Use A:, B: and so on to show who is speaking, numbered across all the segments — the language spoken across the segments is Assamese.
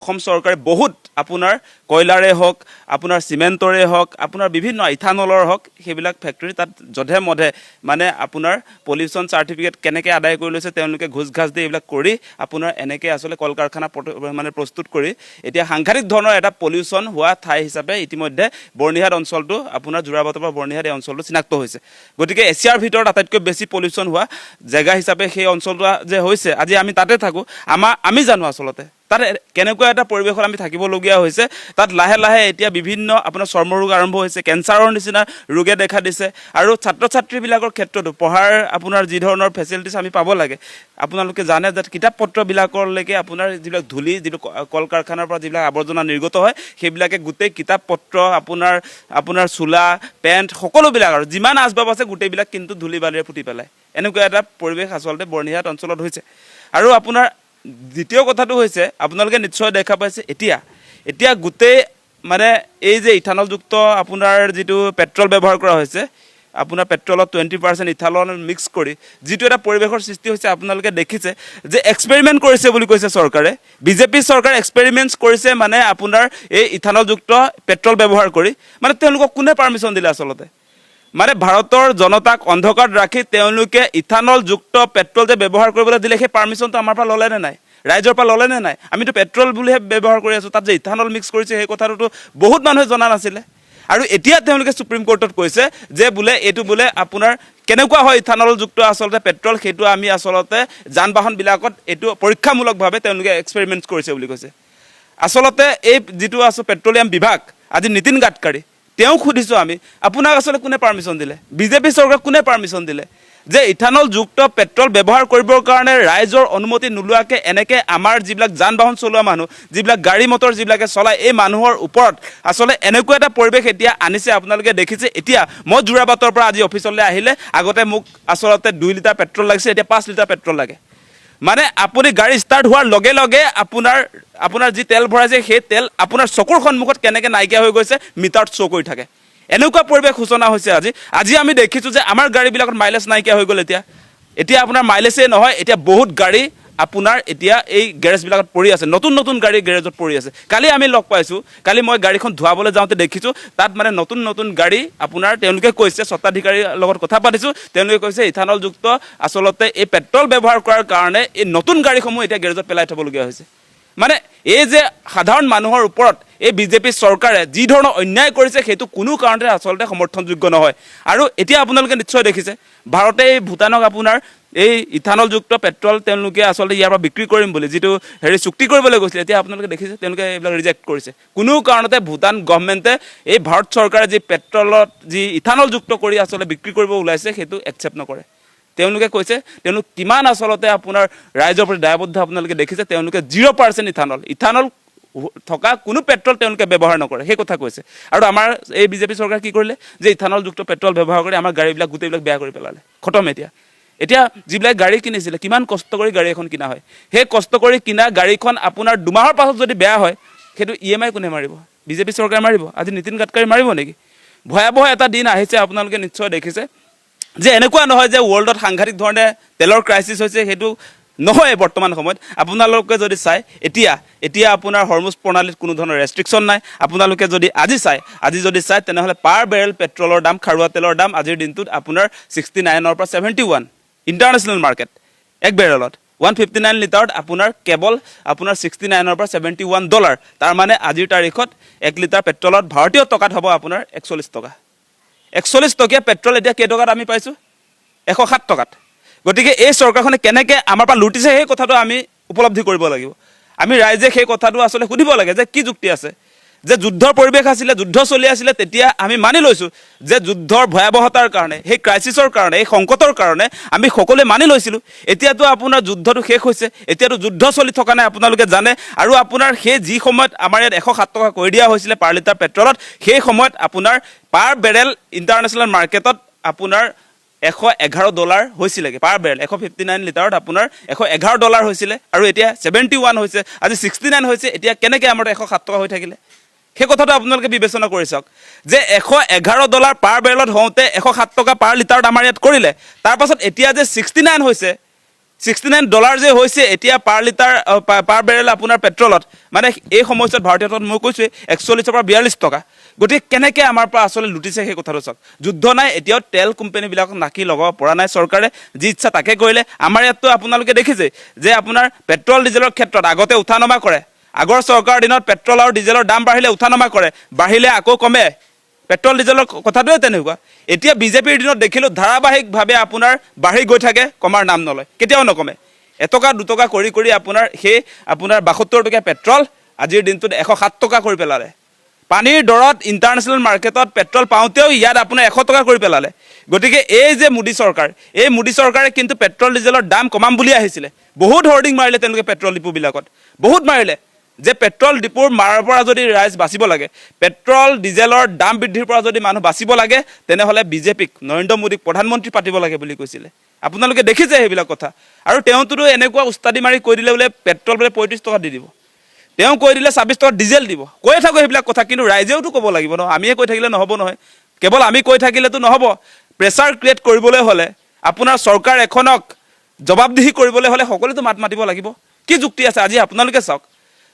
A: অসম চৰকাৰে বহুত আপোনাৰ কয়লাৰে হওক আপোনাৰ চিমেণ্টৰে হওক আপোনাৰ বিভিন্ন ইথানলৰ হওক সেইবিলাক ফেক্টৰী তাত যধে মধে মানে আপোনাৰ পলিউশ্যন চাৰ্টিফিকেট কেনেকৈ আদায় কৰি লৈছে তেওঁলোকে ঘোচ ঘাচ দি এইবিলাক কৰি আপোনাৰ এনেকৈ আচলতে কল কাৰখানা মানে প্ৰস্তুত কৰি এতিয়া সাংঘাতিক ধৰণৰ এটা পলিউশ্যন হোৱা ঠাই হিচাপে ইতিমধ্যে বৰ্ণিহাট অঞ্চলটো আপোনাৰ যোৰাবাটৰ পৰা বৰ্ণিহাট এই অঞ্চলটো চিনাক্ত হৈছে গতিকে এছিয়াৰ ভিতৰত আটাইতকৈ বেছি পলিউশ্যন হোৱা জেগা হিচাপে সেই অঞ্চলটো যে হৈছে আজি আমি তাতে থাকোঁ আমি জানো আচলতে তাত কেনেকুৱা এটা পৰিৱেশত আমি থাকিবলগীয়া হৈছে তাত লাহে লাহে এতিয়া বিভিন্ন আপোনাৰ চৰ্ম ৰোগ আৰম্ভ হৈছে কেঞ্চাৰৰ নিচিনা ৰোগে দেখা দিছে আৰু ছাত্ৰ ছাত্ৰীবিলাকৰ ক্ষেত্ৰতো পঢ়াৰ আপোনাৰ যি ধৰণৰ ফেচিলিটিছ আমি পাব লাগে আপোনালোকে জানে যে কিতাপ পত্ৰবিলাকলৈকে আপোনাৰ যিবিলাক ধূলি যিটো কল কাৰখানাৰ পৰা যিবিলাক আৱৰ্জনা নিৰ্গত হয় সেইবিলাকে গোটেই কিতাপ পত্ৰ আপোনাৰ চোলা পেণ্ট সকলোবিলাক আৰু যিমান আচবাব আছে গোটেইবিলাক কিন্তু ধূলি বালিৰে ফুটি পেলায় এনেকুৱা এটা পৰিৱেশ আচলতে বৰ্ণিহাট অঞ্চলত হৈছে আৰু আপোনাৰ দ্বিতীয় কথাটো হৈছে আপোনালোকে নিশ্চয় দেখা পাইছে এতিয়া গোটেই মানে এই যে ইথানলযুক্ত আপোনাৰ যিটো পেট্ৰল ব্যৱহাৰ কৰা হৈছে আপোনাৰ পেট্ৰলত 20% ইথানল মিক্স কৰি যিটো এটা পৰিৱেশৰ সৃষ্টি হৈছে আপোনালোকে দেখিছে যে এক্সপেৰিমেণ্ট কৰিছে বুলি কৈছে চৰকাৰে বিজেপি চৰকাৰে এক্সপেৰিমেণ্টছ কৰিছে মানে আপোনাৰ এই ইথানলযুক্ত পেট্ৰল ব্যৱহাৰ কৰি মানে তেওঁলোকক কোনে পাৰ্মিশ্যন দিলে আচলতে মানে ভাৰতৰ জনতাক অন্ধকাৰত ৰাখি তেওঁলোকে ইথানলযুক্ত পেট্ৰল যে ব্যৱহাৰ কৰিবলৈ দিলে সেই পাৰ্মিশ্যনটো আমাৰ পৰা ল'লেনে নাই ৰাইজৰ পৰা ল'লেনে নাই আমিতো পেট্ৰল বুলিহে ব্যৱহাৰ কৰি আছোঁ তাত যে ইথানল মিক্স কৰিছে সেই কথাটোতো বহুত মানুহে জনা নাছিলে আৰু এতিয়া তেওঁলোকে সুপ্ৰিম কোৰ্টত কৈছে যে বোলে এইটো বোলে আপোনাৰ কেনেকুৱা হয় ইথানলযুক্ত আচলতে পেট্ৰল সেইটো আমি আচলতে যান বাহনবিলাকত এইটো পৰীক্ষামূলকভাৱে তেওঁলোকে এক্সপেৰিমেণ্ট কৰিছে বুলি কৈছে আচলতে এই যিটো আছে পেট্ৰলিয়াম বিভাগ আজি নীতিন গাডকাৰী তেওঁক সুধিছোঁ আমি আপোনাক আচলতে কোনে পাৰ্মিশ্যন দিলে বিজেপি চৰকাৰক কোনে পাৰ্মিশ্যন দিলে যে ইথানলযুক্ত পেট্ৰল ব্যৱহাৰ কৰিবৰ কাৰণে ৰাইজৰ অনুমতি নোলোৱাকৈ এনেকৈ আমাৰ যিবিলাক যান বাহন চলোৱা মানুহ যিবিলাক গাড়ী মটৰ যিবিলাকে চলায় এই মানুহৰ ওপৰত আচলতে এনেকুৱা এটা পৰিৱেশ এতিয়া আনিছে আপোনালোকে দেখিছে এতিয়া মই যোৰাবাটৰ পৰা আজি অফিচলৈ আহিলে আগতে মোক আচলতে 2 লিটাৰ পেট্ৰল লাগিছে এতিয়া 5 লিটাৰ পেট্ৰল লাগে মানে আপুনি গাড়ী ষ্টাৰ্ট হোৱাৰ লগে লগে আপোনাৰ যি তেল ভৰাইছে সেই তেল আপোনাৰ চকুৰ সন্মুখত কেনেকৈ নাইকিয়া হৈ গৈছে মিটাৰত শ্ব' কৰি থাকে এনেকুৱা পৰিৱেশ সূচনা হৈছে আজি আমি দেখিছোঁ যে আমাৰ গাড়ীবিলাকত মাইলেজ নাইকিয়া হৈ গ'ল এতিয়া আপোনাৰ মাইলেজেই নহয় এতিয়া বহুত গাড়ী আপোনাৰ এতিয়া এই গেৰেজবিলাকত পৰি আছে নতুন গাড়ী গেৰেজত পৰি আছে কালি আমি লগ পাইছোঁ কালি মই গাড়ীখন ধুৱাবলৈ যাওঁতে দেখিছোঁ তাত মানে নতুন গাড়ী আপোনাৰ তেওঁলোকে কৈছে স্বত্বাধিকাৰীৰ লগত কথা পাতিছোঁ তেওঁলোকে কৈছে ইথানলযুক্ত আচলতে এই পেট্ৰল ব্যৱহাৰ কৰাৰ কাৰণে এই নতুন গাড়ীসমূহ এতিয়া গেৰেজত পেলাই থ'বলগীয়া হৈছে মানে এই যে সাধাৰণ মানুহৰ ওপৰত এই বিজেপি চৰকাৰে যি ধৰণৰ অন্যায় কৰিছে সেইটো কোনো কাৰণতে আচলতে সমৰ্থনযোগ্য নহয় আৰু এতিয়া আপোনালোকে নিশ্চয় দেখিছে ভাৰতে এই ভূটানক আপোনাৰ এই ইথানলযুক্ত পেট্ৰল তেওঁলোকে আচলতে ইয়াৰ পৰা বিক্ৰী কৰিম বুলি যিটো চুক্তি কৰিবলৈ গৈছিলে এতিয়া আপোনালোকে দেখিছে তেওঁলোকে এইবিলাক ৰিজেক্ট কৰিছে কোনো কাৰণতে ভূটান গভৰ্ণমেণ্টে এই ভাৰত চৰকাৰে যি পেট্ৰলত যি ইথানলযুক্ত কৰি আচলতে বিক্ৰী কৰিব ওলাইছে সেইটো একচেপ্ট নকৰে তেওঁলোকে কৈছে তেওঁলোক কিমান আচলতে আপোনাৰ ৰাইজৰ প্ৰতি দায়বদ্ধ আপোনালোকে দেখিছে তেওঁলোকে 0% ইথানল থকা কোনো পেট্ৰল তেওঁলোকে ব্যৱহাৰ নকৰে সেই কথা কৈছে আৰু আমাৰ এই বিজেপি চৰকাৰে কি কৰিলে যে ইথানলযুক্ত পেট্ৰল ব্যৱহাৰ কৰি আমাৰ গাড়ীবিলাক গোটেইবিলাক বেয়া কৰি পেলালে খতম এতিয়া যিবিলাক গাড়ী কিনিছিলে কিমান কষ্ট কৰি গাড়ী এখন কিনা হয় সেই কষ্ট কৰি কিনা গাড়ীখন আপোনাৰ 2 মাহৰ পাছত যদি বেয়া হয় সেইটো EMI কোনে মাৰিব বিজেপি চৰকাৰে মাৰিব আজি নীতিন গাডকাৰী মাৰিব নেকি ভয়াৱহ এটা দিন আহিছে আপোনালোকে নিশ্চয় দেখিছে যে এনেকুৱা নহয় যে ৱৰ্ল্ডত সাংঘাতিক ধৰণে তেলৰ ক্ৰাইচিছ হৈছে সেইটো নহয় বৰ্তমান সময়ত আপোনালোকে যদি চাই এতিয়া আপোনাৰ হৰমুজ প্ৰণালীত কোনো ধৰণৰ ৰেষ্ট্ৰিকশ্যন নাই আপোনালোকে যদি আজি যদি চাই তেনেহ'লে পাৰ বেৰেল পেট্ৰলৰ দাম খাৰুৱা তেলৰ দাম আজিৰ দিনটোত আপোনাৰ 69ৰ পৰা 71 ইণ্টাৰনেশ্যনেল মাৰ্কেট এক বেৰেলত 159 লিটাৰত আপোনাৰ কেৱল আপোনাৰ 69ৰ পৰা $71 তাৰ মানে আজিৰ তাৰিখত 1 লিটাৰ পেট্ৰলত ভাৰতীয় টকাত হ'ব আপোনাৰ 41 টকা 41 টকীয়া পেট্ৰল এতিয়া কেই টকাত আমি পাইছোঁ 107 টকাত গতিকে এই চৰকাৰখনে কেনেকৈ আমাৰ পৰা লুটিছে সেই কথাটো আমি উপলব্ধি কৰিব লাগিব আমি ৰাইজে সেই কথাটো আচলতে সুধিব লাগে যে কি যুক্তি আছে যে যুদ্ধৰ পৰিৱেশ আছিলে যুদ্ধ চলি আছিলে তেতিয়া আমি মানি লৈছোঁ যে যুদ্ধৰ ভয়াৱহতাৰ কাৰণে সেই ক্ৰাইচিছৰ কাৰণে এই সংকটৰ কাৰণে আমি সকলোৱে মানি লৈছিলোঁ এতিয়াতো আপোনাৰ যুদ্ধটো শেষ হৈছে এতিয়াতো যুদ্ধ চলি থকা নাই আপোনালোকে জানে আৰু আপোনাৰ সেই যি সময়ত আমাৰ ইয়াত 107 টকা কৰি দিয়া হৈছিলে পাৰ লিটাৰ পেট্ৰলত সেই সময়ত আপোনাৰ পাৰ বেৰেল ইণ্টাৰনেশ্যনেল মাৰ্কেটত আপোনাৰ $111 হৈছিলেগৈ পাৰ বেৰেল 159 লিটাৰত আপোনাৰ $111 হৈছিলে আৰু এতিয়া 71 হৈছে আজি 69 হৈছে এতিয়া কেনেকৈ আমাৰ 107 টকা হৈ থাকিলে সেই কথাটো আপোনালোকে বিবেচনা কৰি চাওক যে $111 পাৰ বেৰেলত হওঁতে 107 টকা পাৰ লিটাৰত আমাৰ ইয়াত কৰিলে তাৰপাছত এতিয়া যে 69 হৈছে $69 যে হৈছে এতিয়া পাৰ লিটাৰ পাৰ বেৰেল আপোনাৰ পেট্ৰলত মানে এই সময়ছোৱাত ভাৰতীয় তত মই কৈছোঁ 41 পৰা 42 টকা গতিকে কেনেকৈ আমাৰ পৰা আচলতে লুটিছে সেই কথাটো চাওক যুদ্ধ নাই এতিয়াও তেল কোম্পানীবিলাকক নাকি লগাব পৰা নাই চৰকাৰে যি ইচ্ছা তাকে কৰিলে আমাৰ ইয়াততো আপোনালোকে দেখিছে যে আপোনাৰ পেট্ৰল ডিজেলৰ ক্ষেত্ৰত আগতে উঠা নমা কৰে আগৰ চৰকাৰৰ দিনত পেট্ৰল আৰু ডিজেলৰ দাম বাঢ়িলে উঠা নমা কৰে বাঢ়িলে আকৌ কমে পেট্ৰল ডিজেলৰ কথাটোৱে তেনেকুৱা এতিয়া বিজেপিৰ দিনত দেখিলোঁ ধাৰাবাহিকভাৱে আপোনাৰ বাঢ়ি গৈ থাকে কমাৰ নাম নলয় কেতিয়াও নকমে এটকা দুটকা কৰি কৰি আপোনাৰ সেই আপোনাৰ 72 টকীয়া পেট্ৰল আজিৰ দিনটোত 107 টকা কৰি পেলালে পানীৰ দৰত ইণ্টাৰনেশ্যনেল মাৰ্কেটত পেট্ৰল পাওঁতেও ইয়াত আপোনাৰ 100 টকা কৰি পেলালে গতিকে এই যে মোদী চৰকাৰ এই মোদী চৰকাৰে কিন্তু পেট্ৰল ডিজেলৰ দাম কমাম বুলি আহিছিলে বহুত হৰ্ডিং মাৰিলে তেওঁলোকে পেট্ৰল ডিপুবিলাকত বহুত মাৰিলে যে পেট্ৰল ডিপুৰ মাৰাৰ পৰা যদি ৰাইজ বাচিব লাগে পেট্ৰল ডিজেলৰ দাম বৃদ্ধিৰ পৰা যদি মানুহ বাচিব লাগে তেনেহ'লে বিজেপিক নৰেন্দ্ৰ মোদীক প্ৰধানমন্ত্ৰী পাতিব লাগে বুলি কৈছিলে আপোনালোকে দেখিছে সেইবিলাক কথা আৰু তেওঁতোতো এনেকুৱা উস্তাদি মাৰি কৈ দিলে বোলে পেট্ৰল বোলে 35 টকা দি দিব তেওঁ কৈ দিলে 26 টকা ডিজেল দিব কৈ থাকো সেইবিলাক কথা কিন্তু ৰাইজেওতো ক'ব লাগিব ন আমিয়ে কৈ থাকিলে নহ'ব নহয় কেৱল আমি কৈ থাকিলেতো নহ'ব প্ৰেছাৰ ক্ৰিয়েট কৰিবলৈ হ'লে আপোনাৰ চৰকাৰ এখনক জবাবদিহি কৰিবলৈ হ'লে সকলোতো মাত মাতিব লাগিব কি যুক্তি আছে আজি আপোনালোকে চাওক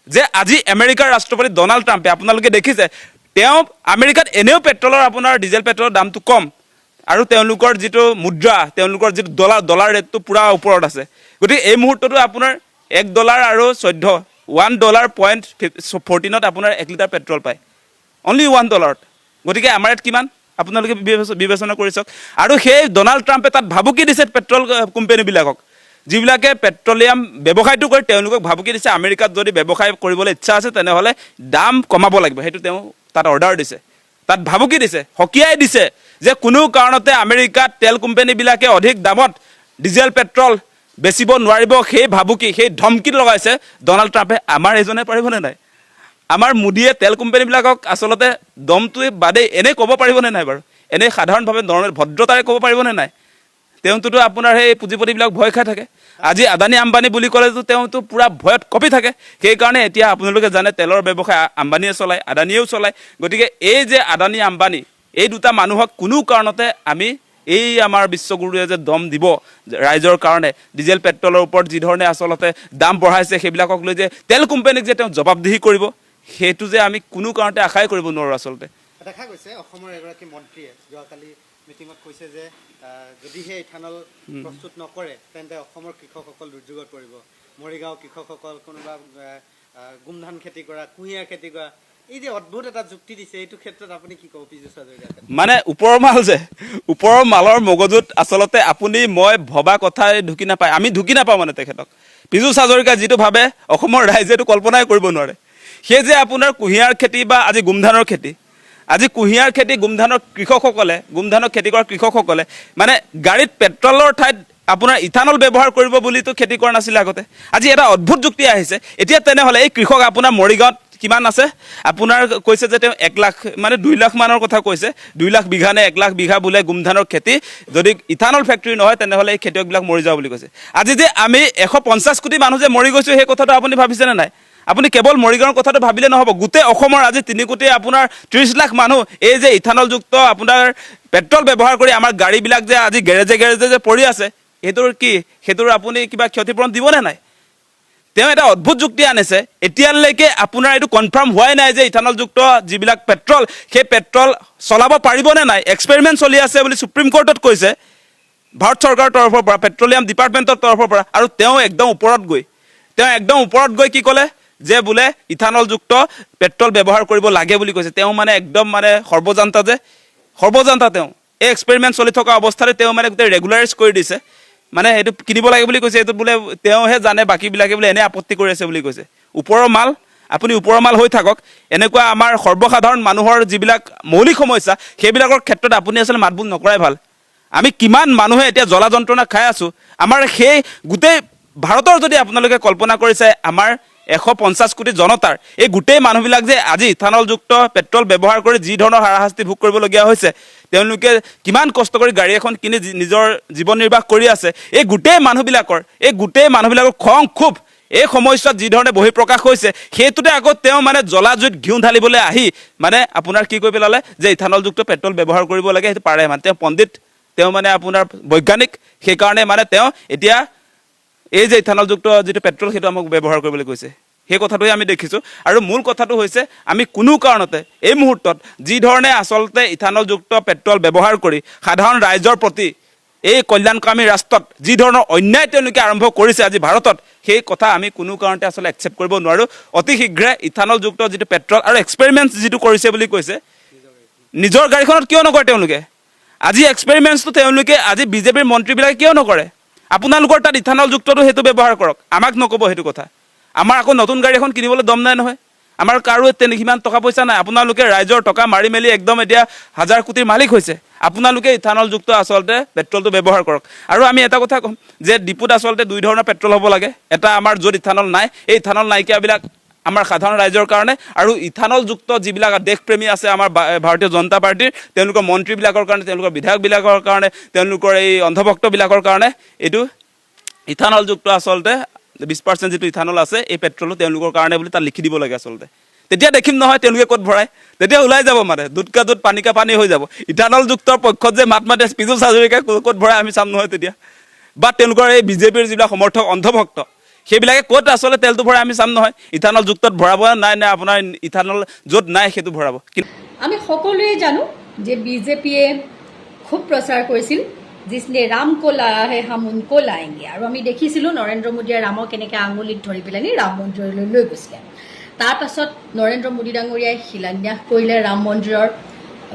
A: যে আজি আমেৰিকাৰ ৰাষ্ট্ৰপতি ডনাল্ড ট্ৰাম্পে আপোনালোকে দেখিছে তেওঁ আমেৰিকাত এনেও পেট্ৰলৰ আপোনাৰ ডিজেল পেট্ৰলৰ দামটো কম আৰু তেওঁলোকৰ যিটো মুদ্ৰা তেওঁলোকৰ যিটো ডলাৰ ৰেটটো পুৰা ওপৰত আছে গতিকে এই মুহূৰ্ততো আপোনাৰ $1 আৰু $1.14 আপোনাৰ 1 লিটাৰ পেট্ৰল পায় অনলি $1 গতিকে আমাৰ ইয়াত কিমান আপোনালোকে বিবেচনা কৰি চাওক আৰু সেই ডনাল্ড ট্ৰাম্পে তাত ভাবুকি দিছে পেট্ৰল কোম্পানীবিলাকক যিবিলাকে পেট্ৰলিয়াম ব্যৱসায়টো কৰে তেওঁলোকক ভাবুকি দিছে আমেৰিকাত যদি ব্যৱসায় কৰিবলৈ ইচ্ছা আছে তেনেহ'লে দাম কমাব লাগিব সেইটো তেওঁ তাত অৰ্ডাৰ দিছে তাত ভাবুকি দিছে হকিয়াই দিছে যে কোনো কাৰণতে আমেৰিকাত তেল কোম্পানীবিলাকে অধিক দামত ডিজেল পেট্ৰল বেচিব নোৱাৰিব সেই ভাবুকি সেই ধমকি লগাইছে ডনাল্ড ট্ৰাম্পে আমাৰ এজনে পাৰিবনে নাই আমাৰ মোদীয়ে তেল কোম্পানীবিলাকক আচলতে দমটোৱে বাদে এনে ক'ব পাৰিবনে নাই বাৰু এনে সাধাৰণভাৱে নৰ্মেল ভদ্ৰতাৰে ক'ব পাৰিবনে নাই তেওঁতোতো আপোনাৰ সেই পুঁজিপতিবিলাক ভয় খাই থাকে আজি আদানী আম্বানী বুলি ক'লেতো তেওঁতো পুৰা ভয়ত কঁপি থাকে সেইকাৰণে এতিয়া আপোনালোকে জানে তেলৰ ব্যৱসায় আম্বানীয়ে চলায় আদানীয়েও চলায় গতিকে এই যে আদানী আম্বানী এই দুটা মানুহক কোনো কাৰণতে আমি এই আমাৰ বিশ্বগুৰুৱে যে দম দিব ৰাইজৰ কাৰণে ডিজেল পেট্ৰলৰ ওপৰত যি ধৰণে আচলতে দাম বঢ়াইছে সেইবিলাকক লৈ যে তেল কোম্পানীক যে তেওঁ জবাবদিহি কৰিব সেইটো যে আমি কোনো কাৰণতে আশাই কৰিব নোৱাৰোঁ আচলতে
B: দেখা গৈছে অসমৰ এগৰাকী মন্ত্ৰীয়ে যোৱাকালি মিটিঙত কৈছে যে যদিহে ইথানল প্ৰস্তুত নকৰে তেন্তে অসমৰ কৃষকসকল দুৰ্যোগত পৰিব মৰিগাঁও কৃষকসকল কোনোবা গোমধান খেতি কৰা কুঁহিয়াৰ খেতি কৰা এই যে অদ্ভুত এটা যুক্তি দিছে এইটো ক্ষেত্ৰত আপুনি কি ক'ব পীযুষ হাজৰিকা
A: মানে ওপৰৰ মাল যে ওপৰৰ মালৰ মগজুত আচলতে আপুনি মই ভবা কথাই ঢুকি নাপায় আমি ঢুকি নাপাওঁ মানে তেখেতক পীযুষ হাজৰিকা যিটো ভাবে অসমৰ ৰাইজেটো কল্পনাই কৰিব নোৱাৰে সেই যে আপোনাৰ কুঁহিয়াৰ খেতি বা আজি গোমধানৰ খেতি আজি কুঁহিয়াৰ খেতি গোমধানৰ কৃষকসকলে গোমধানৰ খেতি কৰা কৃষকসকলে মানে গাড়ীত পেট্ৰলৰ ঠাইত আপোনাৰ ইথানল ব্যৱহাৰ কৰিব বুলিতো খেতি কৰা নাছিলে আগতে আজি এটা অদ্ভুত যুক্তি আহিছে এতিয়া তেনেহ'লে এই কৃষক আপোনাৰ মৰিগাঁৱত কিমান আছে আপোনাৰ কৈছে যে তেওঁ 1 লাখ মানে 2 লাখ মানৰ কথা কৈছে 2 লাখ বিঘা নে 1 লাখ বিঘা বোলে গোমধানৰ খেতি যদি ইথানল ফেক্টৰী নহয় তেনেহ'লে এই খেতিয়কবিলাক মৰি যাব বুলি কৈছে আজি যে আমি 150 কোটি মানুহ যে মৰি গৈছোঁ সেই কথাটো আপুনি ভাবিছেনে নাই আপুনি কেৱল মৰিগাঁৱৰ কথাটো ভাবিলে নহ'ব গোটেই অসমৰ আজি 3 কোটি আপোনাৰ 30 লাখ মানুহ এই যে ইথানলযুক্ত আপোনাৰ পেট্ৰল ব্যৱহাৰ কৰি আমাৰ গাড়ীবিলাক যে আজি গেৰেজে যে পৰি আছে সেইটোৰ আপুনি কিবা ক্ষতিপূৰণ দিবনে নাই তেওঁ এটা অদ্ভুত যুক্তি আনিছে এতিয়ালৈকে আপোনাৰ এইটো কনফাৰ্ম হোৱাই নাই যে ইথানলযুক্ত যিবিলাক পেট্ৰল সেই পেট্ৰল চলাব পাৰিবনে নাই এক্সপেৰিমেণ্ট চলি আছে বুলি সুপ্ৰিম কোৰ্টত কৈছে ভাৰত চৰকাৰৰ তৰফৰ পৰা পেট্ৰলিয়াম ডিপাৰ্টমেণ্টৰ তৰফৰ পৰা আৰু তেওঁ একদম ওপৰত গৈ কি ক'লে যে বোলে ইথানলযুক্ত পেট্ৰল ব্যৱহাৰ কৰিব লাগে বুলি কৈছে তেওঁ মানে একদম মানে সৰ্বজান্তা তেওঁ এই এক্সপেৰিমেণ্ট চলি থকা অৱস্থাতে তেওঁ মানে গোটেই ৰেগুলাৰাইজ কৰি দিছে মানে এইটো কিনিব লাগে বুলি কৈছে এইটো বোলে তেওঁহে জানে বাকীবিলাকে বোলে এনে আপত্তি কৰি আছে বুলি কৈছে ওপৰৰ মাল আপুনি ওপৰৰ মাল হৈ থাকক এনেকুৱা আমাৰ সৰ্বসাধাৰণ মানুহৰ যিবিলাক মৌলিক সমস্যা সেইবিলাকৰ ক্ষেত্ৰত আপুনি আচলতে মাতবোল নকৰাই ভাল আমি কিমান মানুহে এতিয়া জ্বলা যন্ত্ৰণা খাই আছোঁ আমাৰ সেই গোটেই ভাৰতৰ যদি আপোনালোকে কল্পনা কৰিছে আমাৰ 150 কোটি জনতাৰ এই গোটেই মানুহবিলাক যে আজি ইথানলযুক্ত পেট্ৰল ব্যৱহাৰ কৰি যি ধৰণৰ হাৰাশাস্তি ভোগ কৰিবলগীয়া হৈছে তেওঁলোকে কিমান কষ্ট কৰি গাড়ী এখন কিনি নিজৰ জীৱন নিৰ্বাহ কৰি আছে এই গোটেই মানুহবিলাকৰ খং খুব এই সমস্যাত যি ধৰণে বহিঃপ্ৰকাশ হৈছে সেইটোতে আকৌ তেওঁ মানে জ্বলা জুইত ঘিউ ঢালিবলৈ আহি মানে আপোনাৰ কি কৰি পেলালে যে ইথানলযুক্ত পেট্ৰল ব্যৱহাৰ কৰিব লাগে সেইটো পাৰে মানে তেওঁ পণ্ডিত তেওঁ মানে আপোনাৰ বৈজ্ঞানিক সেইকাৰণে মানে তেওঁ এতিয়া এই যে ইথানলযুক্ত যিটো পেট্ৰল সেইটো আমাক ব্যৱহাৰ কৰিবলৈ কৈছে সেই কথাটোৱে আমি দেখিছোঁ আৰু মূল কথাটো হৈছে আমি কোনো কাৰণতে এই মুহূৰ্তত যি ধৰণে আচলতে ইথানলযুক্ত পেট্ৰল ব্যৱহাৰ কৰি সাধাৰণ ৰাইজৰ প্ৰতি এই কল্যাণকামী ৰাষ্ট্ৰত যি ধৰণৰ অন্যায় তেওঁলোকে আৰম্ভ কৰিছে আজি ভাৰতত সেই কথা আমি কোনো কাৰণতে আচলতে একচেপ্ট কৰিব নোৱাৰোঁ অতি শীঘ্ৰে ইথানলযুক্ত যিটো পেট্ৰল আৰু এক্সপেৰিমেণ্টছ যিটো কৰিছে বুলি কৈছে নিজৰ গাড়ীখনত কিয় নকৰে তেওঁলোকে আজি এক্সপেৰিমেণ্টছটো তেওঁলোকে আজি বিজেপিৰ মন্ত্ৰীবিলাকে কিয় নকৰে আপোনালোকৰ তাত ইথানলযুক্তটো সেইটো ব্যৱহাৰ কৰক আমাক নক'ব সেইটো কথা আমাৰ আকৌ নতুন গাড়ী এখন কিনিবলৈ দম নাই নহয় আমাৰ কাৰো সিমান টকা পইচা নাই আপোনালোকে ৰাইজৰ টকা মাৰি মেলি একদম এতিয়া হাজাৰ কোটিৰ মালিক হৈছে আপোনালোকে ইথানলযুক্ত আচলতে পেট্ৰলটো ব্যৱহাৰ কৰক আৰু আমি এটা কথা ক'ম যে ডিপুত আচলতে দুই ধৰণৰ পেট্ৰল হ'ব লাগে এটা আমাৰ য'ত ইথানল নাই এই ইথানল নাইকিয়াবিলাক আমাৰ সাধাৰণ ৰাইজৰ কাৰণে আৰু ইথানলযুক্ত যিবিলাক দেশপ্ৰেমী আছে আমাৰ ভাৰতীয় জনতা পাৰ্টীৰ তেওঁলোকৰ মন্ত্ৰীবিলাকৰ কাৰণে তেওঁলোকৰ বিধায়কবিলাকৰ কাৰণে তেওঁলোকৰ এই অন্ধভক্তবিলাকৰ কাৰণে এইটো ইথানলযুক্ত আচলতে 20% যিটো ইথানল আছে এই পেট্ৰলটো তেওঁলোকৰ কাৰণে বুলি তাত লিখি দিব লাগে আচলতে তেতিয়া দেখিম নহয় তেওঁলোকে ক'ত ভৰাই তেতিয়া ওলাই যাব মানে দুধকা দুধ পানী কা পানী হৈ যাব ইথানলযুক্তৰ পক্ষত যে মাত মাতে পিজুল হাজৰিকাই ক'ত ভৰাই আমি চাম নহয় তেতিয়া বা তেওঁলোকৰ এই বিজেপিৰ যিবিলাক সমৰ্থক অন্ধভক্ত সেইবিলাকে ক'ত আচলতে তেলটো ভৰাই আমি চাম নহয় ইথানলযুক্তত ভৰাব নাই নে আপোনাৰ ইথানল য'ত নাই সেইটো ভৰাব
C: আমি সকলোৱে জানো যে বিজেপিয়ে খুব প্ৰচাৰ কৰিছিল जिसने राम को लाया है हम उनको लाएंगे আৰু আমি দেখিছিলোঁ নৰেন্দ্ৰ মোদীয়ে ৰামক কেনেকৈ আঙুলিত ধৰি পেলানি ৰাম মন্দিৰলৈ লৈ গৈছিলে তাৰ পাছত নৰেন্দ্ৰ মোদী ডাঙৰীয়াই শিলান্যাস কৰিলে ৰাম মন্দিৰৰ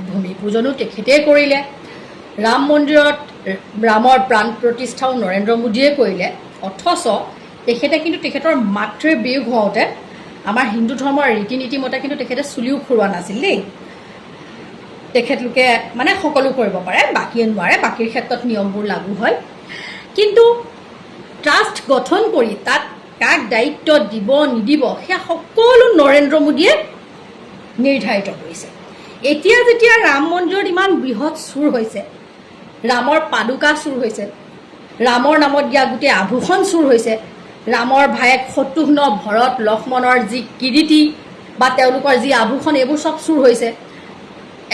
C: ভূমি পূজনো তেখেতে কৰিলে ৰাম মন্দিৰত ৰামৰ প্ৰাণ প্ৰতিষ্ঠাও নৰেন্দ্ৰ মোদীয়ে কৰিলে অথচ তেখেতে কিন্তু তেখেতৰ মাতৃৰ বিয়োগ হওঁতে আমাৰ হিন্দু ধৰ্মৰ ৰীতি নীতি মতে কিন্তু তেখেতে চুলিও খুৰোৱা নাছিল দেই তেখেতলোকে মানে সকলো কৰিব পাৰে বাকীয়ে নোৱাৰে বাকীৰ ক্ষেত্ৰত নিয়মবোৰ লাগু হয় কিন্তু ট্ৰাষ্ট গঠন কৰি তাত কাক দায়িত্ব দিব নিদিব সেয়া সকলো নৰেন্দ্ৰ মোদীয়ে নিৰ্ধাৰিত কৰিছে এতিয়া যেতিয়া ৰাম মন্দিৰত ইমান বৃহৎ চুৰ হৈছে ৰামৰ পাদুকা চুৰ হৈছে ৰামৰ নামত দিয়া গোটেই আভূষণ চুৰ হৈছে ৰামৰ ভায়েক শত্ৰুঘ্ন ভৰত লক্ষ্মণৰ যি কিৰীটি বা তেওঁলোকৰ যি আভূষণ এইবোৰ চব চুৰ হৈছে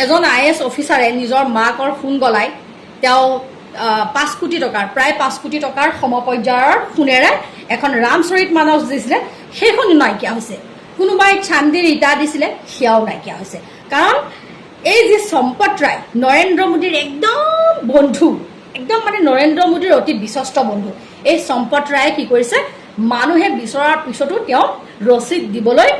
C: এজন IAS অফিচাৰে নিজৰ মাকৰ সোণ গলাই তেওঁ 5 কোটি টকাৰ প্ৰায় 5 কোটি টকাৰ সমপৰ্যায়ৰ সোণেৰে এখন ৰামচৰিত মানস দিছিলে সেইখন নাইকিয়া হৈছে কোনোবাই চান্দিৰ ইটা দিছিলে সেয়াও নাইকিয়া হৈছে কাৰণ এই যে সম্পত ৰায় নৰেন্দ্ৰ মোদীৰ একদম বন্ধু একদম মানে নৰেন্দ্ৰ মোদীৰ অতি বিশ্বস্ত বন্ধু এই সম্পত ৰায়ে কি কৰিছে মানুহে বিচৰাৰ পিছতো তেওঁ ৰচিদ দিবলৈ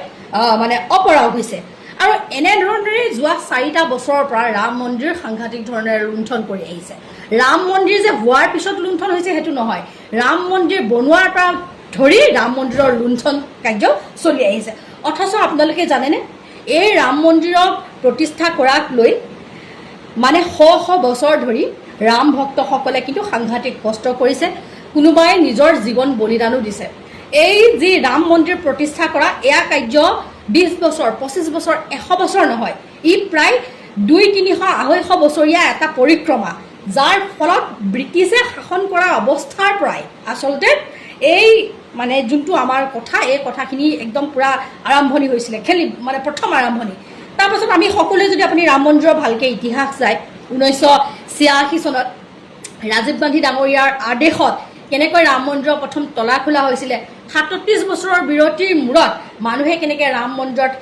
C: মানে অপৰাগ হৈছে আৰু এনেধৰণেৰে যোৱা 4টা বছৰৰ পৰা ৰাম মন্দিৰ সাংঘাতিক ধৰণেৰে লুণ্ঠন কৰি আহিছে ৰাম মন্দিৰ যে হোৱাৰ পিছত লুণ্ঠন হৈছে সেইটো নহয় ৰাম মন্দিৰ বনোৱাৰ পৰা ধৰি ৰাম মন্দিৰৰ লুণ্ঠন কাৰ্য চলি আহিছে অথচ আপোনালোকে জানেনে এই ৰাম মন্দিৰক প্ৰতিষ্ঠা কৰাক লৈ মানে শ বছৰ ধৰি ৰাম ভক্তসকলে কিন্তু সাংঘাতিক কষ্ট কৰিছে কোনোবাই নিজৰ জীৱন বলিদানো দিছে এই যি ৰাম মন্দিৰ প্ৰতিষ্ঠা কৰা এয়া কাৰ্য 20 বছৰ 25 বছৰ 100 বছৰ নহয় ই প্ৰায় 2-300-250 বছৰীয়া এটা পৰিক্ৰমা যাৰ ফলত ব্ৰিটিছে শাসন কৰা অৱস্থাৰ পৰাই আচলতে এই মানে যোনটো আমাৰ কথা এই কথাখিনি একদম পুৰা আৰম্ভণি হৈছিলে খেলি মানে প্ৰথম আৰম্ভণি তাৰপাছত আমি সকলোৱে যদি আপুনি ৰাম মন্দিৰৰ ভালকে ইতিহাস যায় 1986 চনত ৰাজীৱ গান্ধী ডাঙৰীয়াৰ আদেশত কেনেকৈ ৰাম মন্দিৰৰ প্ৰথম তলা খোলা হৈছিলে 37 বছৰৰ বিৰতিৰ মূৰত মানুহে কেনেকৈ ৰাম মন্দিৰত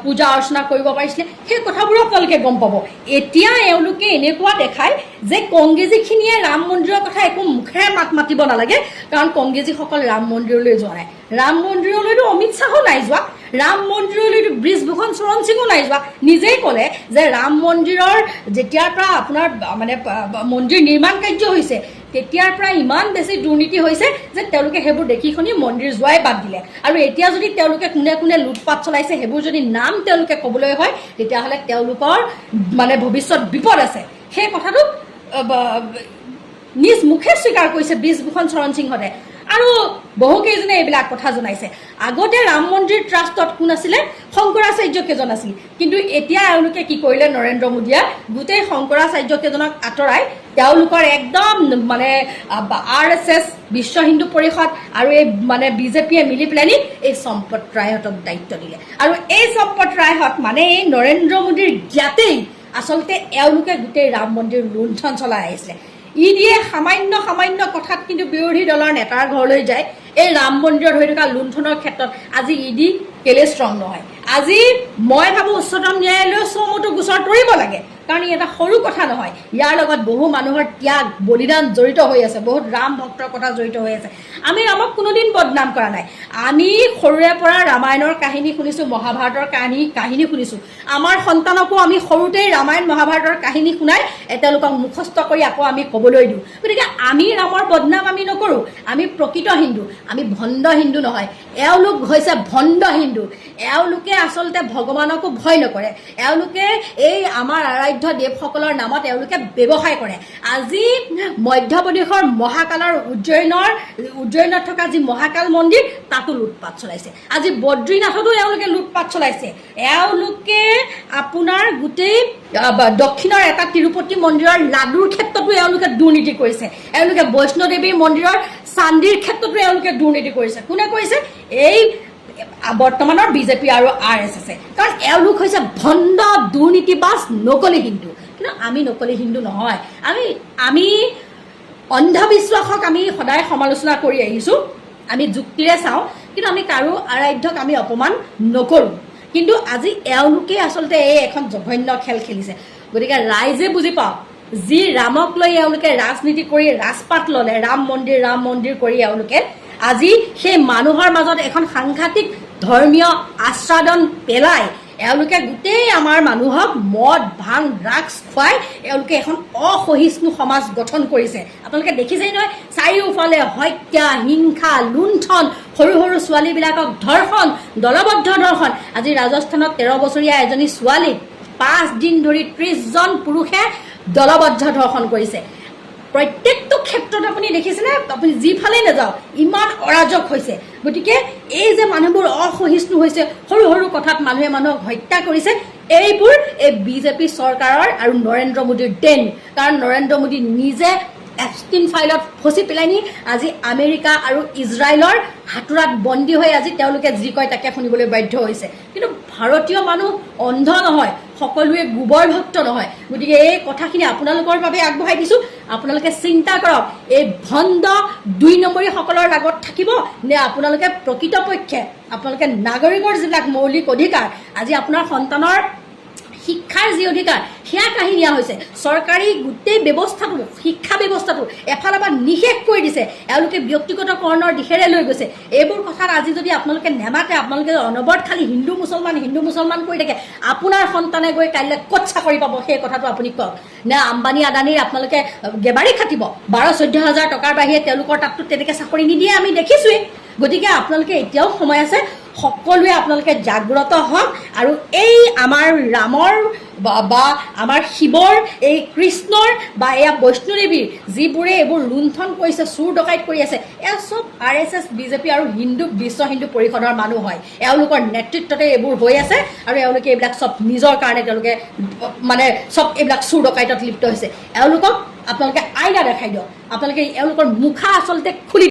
C: পূজা অৰ্চনা কৰিব পাৰিছিলে সেই কথাবোৰ আপোনালোকে গম পাব এতিয়া এওঁলোকে এনেকুৱা দেখায় যে কংগ্ৰেছীখিনিয়ে ৰাম মন্দিৰৰ কথা একো মুখেৰে মাত মাতিব নালাগে কাৰণ কংগ্ৰেছীসকল ৰাম মন্দিৰলৈ যোৱা নাই ৰাম মন্দিৰলৈতো অমিত শ্বাহো নাই যোৱা ৰাম মন্দিৰলৈতো ব্ৰিজভূষণ চৰণ সিঙো নাই যোৱা নিজেই ক'লে যে ৰাম মন্দিৰৰ যেতিয়াৰ পৰা আপোনাৰ মানে মন্দিৰ নিৰ্মাণ কাৰ্য হৈছে তেতিয়াৰ পৰা ইমান বেছি দুৰ্নীতি হৈছে যে তেওঁলোকে সেইবোৰ দেখি শুনি মন্দিৰ যোৱাই বাদ দিলে আৰু এতিয়া যদি তেওঁলোকে কোনে কোনে লুটপাট চলাইছে সেইবোৰ যদি নাম তেওঁলোকে ক'বলৈ হয় তেতিয়াহ'লে তেওঁলোকৰ মানে ভৱিষ্যত বিপদ আছে সেই কথাটো নিজ মুখে স্বীকাৰ কৰিছে ব্ৰিজভূষণ চৰণ সিংহতে আৰু বহুকেইজনে এইবিলাক কথা জনাইছে আগতে ৰাম মন্দিৰ ট্ৰাষ্টত কোন আছিলে শংকৰাচাৰ্য কেইজন আছিল কিন্তু এতিয়া এওঁলোকে কি কৰিলে নৰেন্দ্ৰ মোদীয়ে গোটেই শংকৰাচাৰ্য কেইজনক আঁতৰাই তেওঁলোকৰ একদম মানে RSS বিশ্ব হিন্দু পৰিষদ আৰু এই মানে বিজেপিয়ে মিলি পেলানি এই সম্পত ৰায়হঁতক দায়িত্ব দিলে আৰু এই সম্পত ৰায়হঁত মানে এই নৰেন্দ্ৰ মোদীৰ জ্ঞাতেই আচলতে এওঁলোকে গোটেই ৰাম মন্দিৰ লুণ্ঠন চলাই আহিছিলে ইডিয়ে সামান্য সামান্য কথাত কিন্তু বিৰোধী দলৰ নেতাৰ ঘৰলৈ যায় এই ৰাম মন্দিৰত হৈ থকা লুণ্ঠনৰ ক্ষেত্ৰত আজি ইডি কেলে ষ্ট্ৰং নহয় আজি মই ভাবোঁ উচ্চতম ন্যায়ালয়ে চমুটো গোচৰ তৰিব লাগে কাৰণ ই এটা সৰু কথা নহয় ইয়াৰ লগত বহু মানুহৰ ত্যাগ বলিদান জড়িত হৈ আছে বহুত ৰাম ভক্তৰ কথা জড়িত হৈ আছে আমি ৰামক কোনোদিন বদনাম কৰা নাই আমি সৰুৰে পৰা ৰামায়ণৰ কাহিনী শুনিছোঁ মহাভাৰতৰ কাহিনী শুনিছোঁ আমাৰ সন্তানকো আমি সৰুতেই ৰামায়ণ মহাভাৰতৰ কাহিনী শুনাই তেওঁলোকক মুখস্থ কৰি আকৌ আমি ক'বলৈ দিওঁ গতিকে আমি ৰামৰ বদনাম আমি নকৰোঁ আমি প্ৰকৃত হিন্দু আমি ভণ্ড হিন্দু নহয় এওঁলোক হৈছে ভণ্ড হিন্দু এওঁলোকে আচলতে ভগৱানকো ভয় নকৰে এওঁলোকে এই আমাৰ আৰাধ্য দেৱসকলৰ নামত এওঁলোকে ব্যৱসায় কৰে আজি মধ্যপ্ৰদেশৰ মহাকালৰ উজ্জয়িনত থকা যি মহাকাল মন্দিৰ তাতো লুটপাট চলাইছে আজি বদ্ৰীনাথতো এওঁলোকে লুটপাট চলাইছে এওঁলোকে আপোনাৰ গোটেই দক্ষিণৰ এটা তিৰুপতি মন্দিৰৰ লাডুৰ ক্ষেত্ৰতো এওঁলোকে দুৰ্নীতি কৰিছে এওঁলোকে বৈষ্ণোদেৱীৰ মন্দিৰৰ চান্দিৰ ক্ষেত্ৰতো এওঁলোকে দুৰ্নীতি কৰিছে কোনে কৰিছে এই বৰ্তমানৰ বিজেপি আৰু RSS কাৰণ এওঁলোক হৈছে ভণ্ড দুৰ্নীতিবাজ নকলি হিন্দু কিন্তু আমি নকলি হিন্দু নহয় আমি অন্ধবিশ্বাসক আমি সদায় সমালোচনা কৰি আহিছোঁ আমি যুক্তিৰে চাওঁ কিন্তু আমি কাৰো আৰাধ্যক আমি অপমান নকৰোঁ কিন্তু আজি এওঁলোকে আচলতে এই এখন জঘন্য খেল খেলিছে গতিকে ৰাইজে বুজি পাওক যি ৰামক লৈ এওঁলোকে ৰাজনীতি কৰি ৰাজপাট ল'লে ৰাম মন্দিৰ কৰি এওঁলোকে আজি সেই মানুহৰ মাজত এখন সাংঘাতিক ধৰ্মীয় আস্বাদন পেলাই এওঁলোকে গোটেই আমাৰ মানুহক মদ ভাং ড্ৰাগছ খুৱাই এওঁলোকে এখন অসহিষ্ণু সমাজ গঠন কৰিছে আপোনালোকে দেখিছেই নহয় চাৰিওফালে হত্যা হিংসা লুণ্ঠন সৰু সৰু ছোৱালীবিলাকক ধৰ্ষণ দলবদ্ধ ধৰ্ষণ আজি ৰাজস্থানত 13 বছৰীয়া এজনী ছোৱালীক 5 দিন ধৰি 30জন পুৰুষে দলবদ্ধ ধৰ্ষণ কৰিছে প্ৰত্যেকটো ক্ষেত্ৰত আপুনি দেখিছেনে আপুনি যিফালে নাযাওক ইমান অৰাজক হৈছে গতিকে এই যে মানুহবোৰ অসহিষ্ণু হৈছে সৰু সৰু কথাত মানুহে মানুহক হত্যা কৰিছে এইবোৰ এই বিজেপি চৰকাৰৰ আৰু নৰেন্দ্ৰ মোদীৰ দেন কাৰণ নৰেন্দ্ৰ মোদী নিজে এপষ্টিন ফাইলত ফচি পেলাইনি আজি আমেৰিকা আৰু ইজৰাইলৰ হাতোৰাত বন্দী হৈ আজি তেওঁলোকে যি কয় তাকে শুনিবলৈ বাধ্য হৈছে কিন্তু ভাৰতীয় মানুহ অন্ধ নহয় সকলোৱে গোবৰ ভক্ত নহয় গতিকে এই কথাখিনি আপোনালোকৰ বাবে আগবঢ়াই দিছোঁ আপোনালোকে চিন্তা কৰক এই ভণ্ড 2 নম্বৰীসকলৰ লগত থাকিব নে আপোনালোকে প্ৰকৃতপক্ষে আপোনালোকে নাগৰিকৰ যিবিলাক মৌলিক অধিকাৰ আজি আপোনাৰ সন্তানৰ শিক্ষাৰ যি অধিকাৰ সেয়া কাঢ়ি নিয়া হৈছে চৰকাৰী গোটেই ব্যৱস্থাটো শিক্ষা ব্যৱস্থাটো এফালৰ পৰা নিষেধ কৰি দিছে এওঁলোকে ব্যক্তিগতকৰণৰ দিশেৰে লৈ গৈছে এইবোৰ কথাত আজি যদি আপোনালোকে নেমাতে আপোনালোকে অনবৰত খালি হিন্দু মুছলমান কৰি থাকে আপোনাৰ সন্তানে গৈ কাইলৈ ক'ত চাকৰি পাব সেই কথাটো আপুনি কওক নে আম্বানী আদানীৰ আপোনালোকে গেবাৰী খাটিব 12-14 হাজাৰ টকাৰ বাহিৰে তেওঁলোকৰ তাততো তেনেকৈ চাকৰি নিদিয়ে আমি দেখিছোৱেই গতিকে আপোনালোকে এতিয়াও সময় আছে সকলোৱে আপোনালোকে জাগ্ৰত হওক আৰু এই আমাৰ ৰামৰ বা আমাৰ শিৱৰ এই কৃষ্ণৰ বা এয়া বৈষ্ণোদেৱীৰ যিবোৰে এইবোৰ লুণ্ঠন কৰিছে চুৰ ডকাইত কৰি আছে এয়া চব RSS বিজেপি আৰু বিশ্ব হিন্দু পৰিষদৰ মানুহ হয় এওঁলোকৰ নেতৃত্বতে এইবোৰ হৈ আছে আৰু এওঁলোকে এইবিলাক চব নিজৰ কাৰণে তেওঁলোকে মানে চব এইবিলাক চুৰ ডকাইতত লিপ্ত হৈছে এওঁলোকক আপোনালোকে আইনা দেখাই দিয়ক আপোনালোকে এওঁলোকৰ মুখা আচলতে খুলি